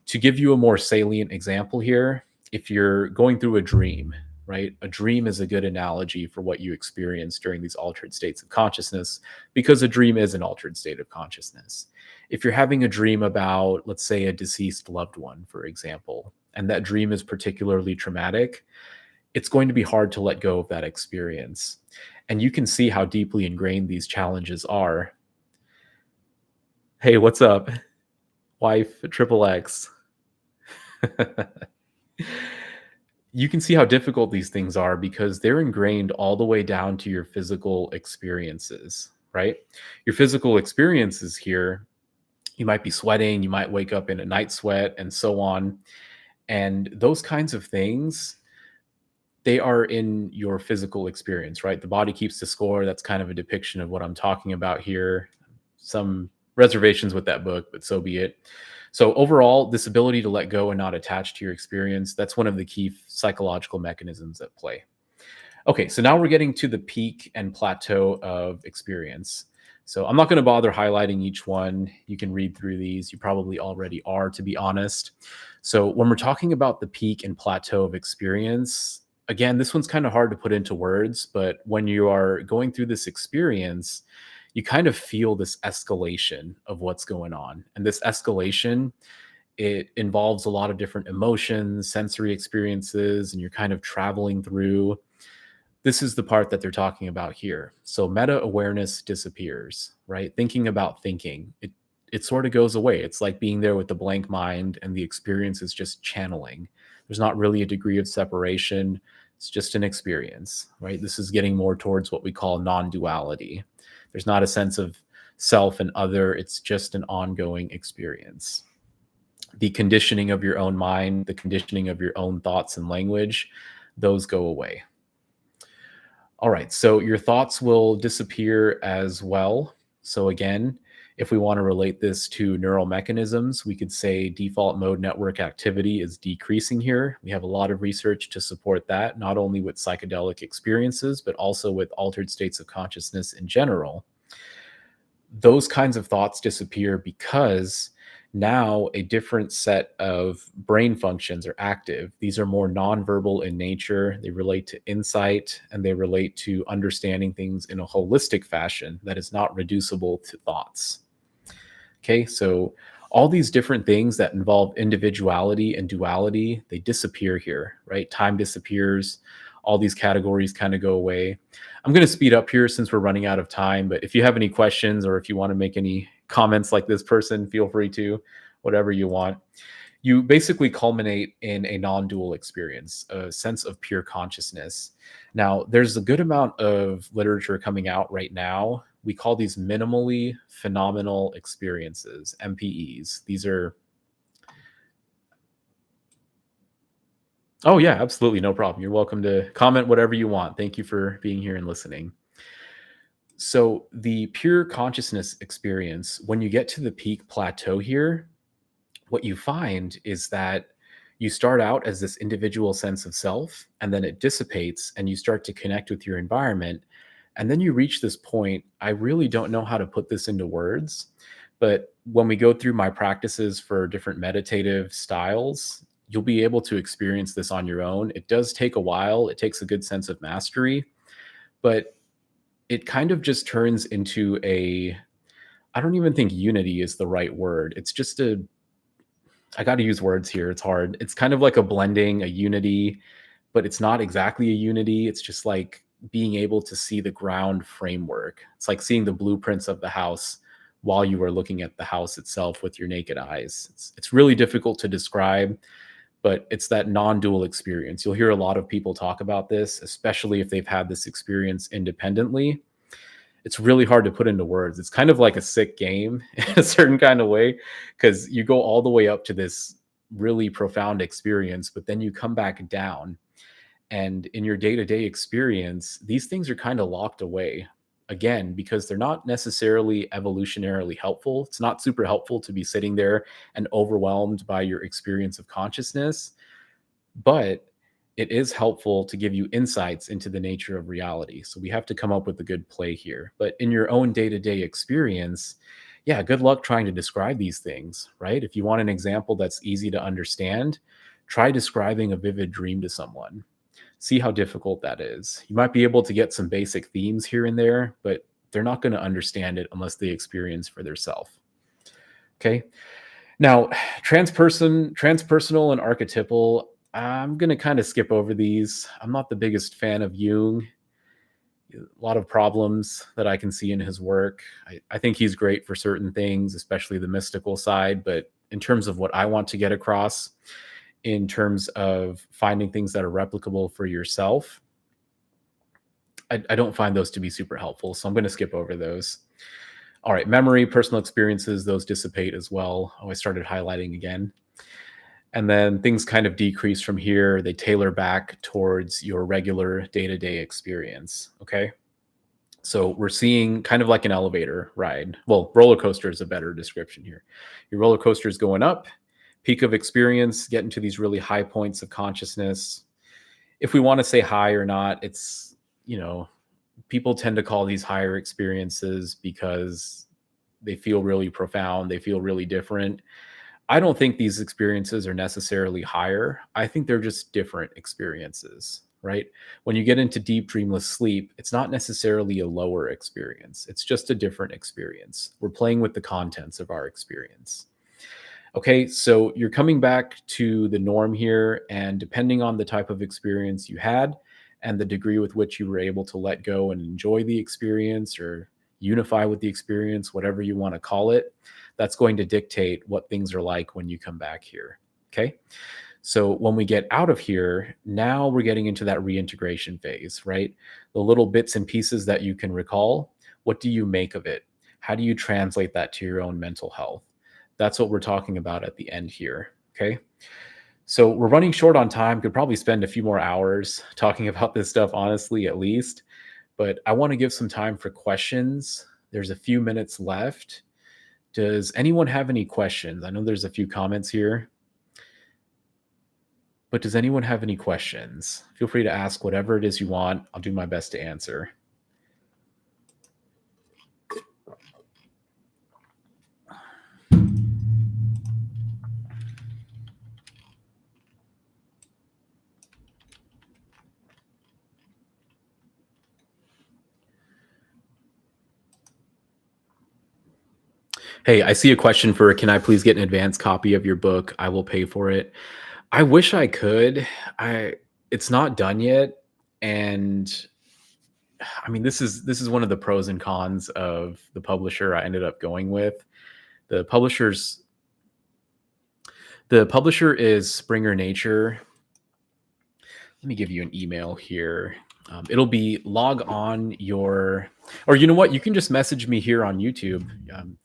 [SPEAKER 1] To give you a more salient example here, if you're going through a dream, right? A dream is a good analogy for what you experience during these altered states of consciousness, because a dream is an altered state of consciousness. If you're having a dream about, let's say, a deceased loved one, for example, and that dream is particularly traumatic, it's going to be hard to let go of that experience. And you can see how deeply ingrained these challenges are. Hey, what's up? Wife, triple X. You can see how difficult these things are because they're ingrained all the way down to your physical experiences, right? Your physical experiences here, you might be sweating, you might wake up in a night sweat, and so on. And those kinds of things, they are in your physical experience, right? The body keeps the score. That's kind of a depiction of what I'm talking about here. Some reservations with that book, but so be it. So overall, this ability to let go and not attach to your experience, that's one of the key psychological mechanisms at play. Okay, so now we're getting to the peak and plateau of experience. So I'm not going to bother highlighting each one. You can read through these. You probably already are, to be honest. So when we're talking about the peak and plateau of experience, again, this one's kind of hard to put into words, but when you are going through this experience, you kind of feel this escalation of what's going on. And this escalation, it involves a lot of different emotions, sensory experiences, and you're kind of traveling through. This is the part that they're talking about here. So meta awareness disappears, right? Thinking about thinking, it sort of goes away. It's like being there with the blank mind, and the experience is just channeling. There's not really a degree of separation. It's just an experience, right? This is getting more towards what we call non-duality. There's not a sense of self and other. It's just an ongoing experience. The conditioning of your own mind, the conditioning of your own thoughts and language, those go away. All right, so your thoughts will disappear as well. So again, if we want to relate this to neural mechanisms, we could say default mode network activity is decreasing here. We have a lot of research to support that, not only with psychedelic experiences, but also with altered states of consciousness in general. Those kinds of thoughts disappear because now a different set of brain functions are active. These are more nonverbal in nature. They relate to insight, and they relate to understanding things in a holistic fashion that is not reducible to thoughts. Okay, so all these different things that involve individuality and duality, they disappear here, right? Time disappears. All these categories kind of go away. I'm going to speed up here since we're running out of time, but if you have any questions or if you want to make any comments like this person, feel free to, whatever you want. You basically culminate in a non-dual experience, a sense of pure consciousness. Now, there's a good amount of literature coming out right now. We call these minimally phenomenal experiences, MPEs. These are, oh, yeah, absolutely. No problem. You're welcome to comment whatever you want. Thank you for being here and listening. So, the pure consciousness experience, when you get to the peak plateau here, what you find is that you start out as this individual sense of self, and then it dissipates and you start to connect with your environment. And then you reach this point. I really don't know how to put this into words, but when we go through my practices for different meditative styles, you'll be able to experience this on your own. It does take a while, it takes a good sense of mastery, but it kind of just turns into a, I don't even think unity is the right word. It's just a, I got to use words here. It's hard. It's kind of like a blending, a unity, but it's not exactly a unity. It's just like being able to see the ground framework. It's like seeing the blueprints of the house while you are looking at the house itself with your naked eyes. It's really difficult to describe, but it's that non-dual experience. You'll hear a lot of people talk about this, especially if they've had this experience independently. It's really hard to put into words. It's kind of like a sick game in a certain kind of way, because you go all the way up to this really profound experience, but then you come back down. And in your day to day experience, these things are kind of locked away again because they're not necessarily evolutionarily helpful. It's not super helpful to be sitting there and overwhelmed by your experience of consciousness, but it is helpful to give you insights into the nature of reality. So we have to come up with a good play here. But in your own day to day experience, yeah, good luck trying to describe these things, right? If you want an example that's easy to understand, try describing a vivid dream to someone. See how difficult that is. You might be able to get some basic themes here and there, but they're not going to understand it unless they experience for themselves. Okay. Now, transpersonal and archetypal, I'm going to kind of skip over these. I'm not the biggest fan of Jung. A lot of problems that I can see in his work. I think he's great for certain things, especially the mystical side. But in terms of what I want to get across, in terms of finding things that are replicable for yourself, I don't find those to be super helpful. So I'm going to skip over those. All right, memory, personal experiences, those dissipate as well. Oh, I started highlighting again. And then things kind of decrease from here. They tailor back towards your regular day-to-day experience. Okay. So we're seeing kind of like an elevator ride. Well, roller coaster is a better description here. Your roller coaster is going up, peak of experience, getting to these really high points of consciousness. If we want to say high or not, it's, people tend to call these higher experiences because they feel really profound. They feel really different. I don't think these experiences are necessarily higher. I think they're just different experiences, right? When you get into deep dreamless sleep, it's not necessarily a lower experience. It's just a different experience. We're playing with the contents of our experience. Okay, so you're coming back to the norm here, and depending on the type of experience you had and the degree with which you were able to let go and enjoy the experience or unify with the experience, whatever you want to call it, that's going to dictate what things are like when you come back here. Okay. So when we get out of here, now we're getting into that reintegration phase, right? The little bits and pieces that you can recall, what do you make of it? How do you translate that to your own mental health? That's what we're talking about at the end here. Okay. So we're running short on time. Could probably spend a few more hours talking about this stuff, honestly, at least. But I want to give some time for questions. There's a few minutes left. Does anyone have any questions? I know there's a few comments here, but does anyone have any questions? Feel free to ask whatever it is you want. I'll do my best to answer. Hey, I see a question for, can I please get an advanced copy of your book? I will pay for it. I wish I could. It's not done yet, and I mean, this is one of the pros and cons of the publisher I ended up going with. The publisher's the publisher is Springer Nature. Let me give you an email here. It'll be log on your, or you know what? You can just message me here on YouTube.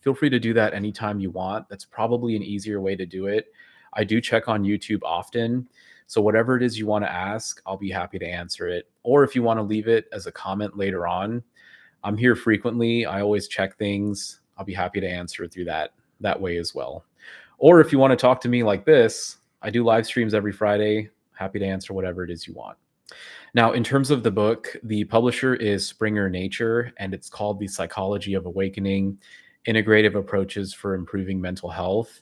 [SPEAKER 1] Feel free to do that anytime you want. That's probably an easier way to do it. I do check on YouTube often. So whatever it is you want to ask, I'll be happy to answer it. Or if you want to leave it as a comment later on, I'm here frequently. I always check things. I'll be happy to answer it through that way as well. Or if you want to talk to me like this, I do live streams every Friday. Happy to answer whatever it is you want. Now, in terms of the book, the publisher is Springer Nature, and it's called The Psychology of Awakening: Integrative Approaches for Improving Mental Health.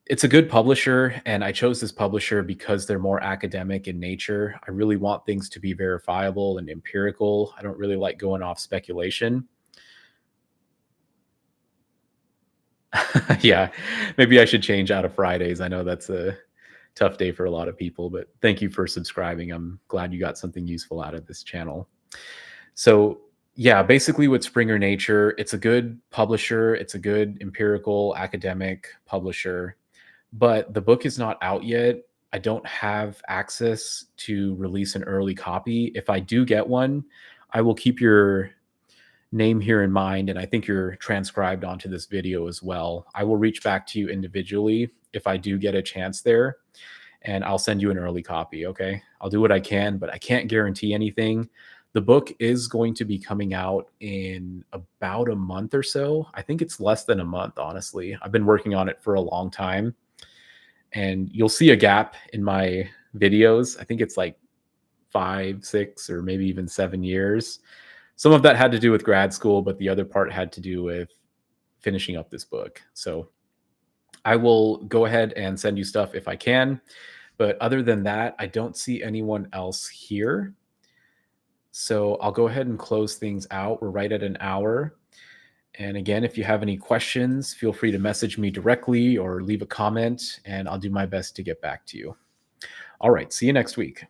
[SPEAKER 1] It's a good publisher, and I chose this publisher because they're more academic in nature. I really want things to be verifiable and empirical. I don't really like going off speculation. Yeah, maybe I should change out of Fridays. I know that's a tough day for a lot of people, but thank you for subscribing. I'm glad you got something useful out of this channel. So, yeah, basically with Springer Nature, it's a good publisher, it's a good empirical academic publisher, but the book is not out yet. I don't have access to release an early copy. If I do get one, I will keep your name here in mind, and I think you're transcribed onto this video as well. I will reach back to you individually if I do get a chance there, and I'll send you an early copy. Okay, I'll do what I can, but I can't guarantee anything. The book is going to be coming out in about a month or so. I think it's less than a month, honestly. I've been working on it for a long time, and you'll see a gap in my videos. I think it's like 5, 6, or maybe even 7 years. Some of that had to do with grad school, but the other part had to do with finishing up this book. So I will go ahead and send you stuff if I can, But other than that, I don't see anyone else here. So I'll go ahead and close things out. We're right at an hour. And again, if you have any questions, feel free to message me directly or leave a comment, and I'll do my best to get back to you. All right. See you next week.